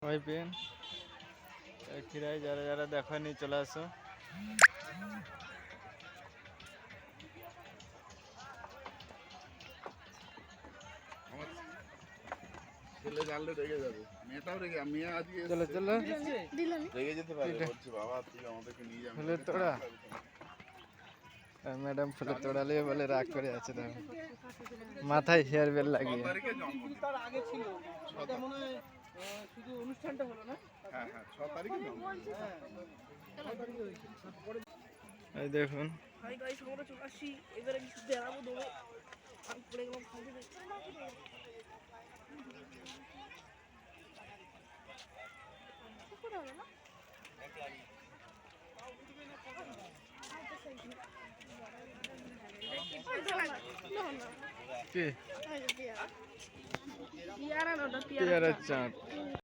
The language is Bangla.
সবাই পেন খিরাই যারা যারা দেখনি চলে আসো। ছেলে জানলে রেগে যাবে, মেয়েটাও রেগে, মেয়ে আজকে চলো চলো রেগে যেতে পারে, বলছে বাবা তুই আমাদেরকে নিয়ে যাবি। ফুলের তোড়া ম্যাডাম ফুলের তোড়া নিয়ে বলে রাগ করে আছে, দেখো মাথায় হেয়ার বেল লাগিয়ে। 6 তারিখে জন্মদিন। তার আগে ছিল, এটা মনে হয় শুধু অনুষ্ঠানটা হলো না। হ্যাঁ হ্যাঁ 6 তারিখে জন্মদিন। এই দেখুন হাই গাইস, আমরা চলে আসছি, এবারে কিছু বেড়াবো দৌড়ে, আমি পড়ে গেলাম খালি। কি পেয়ারা পেয়ারার চাঁদ।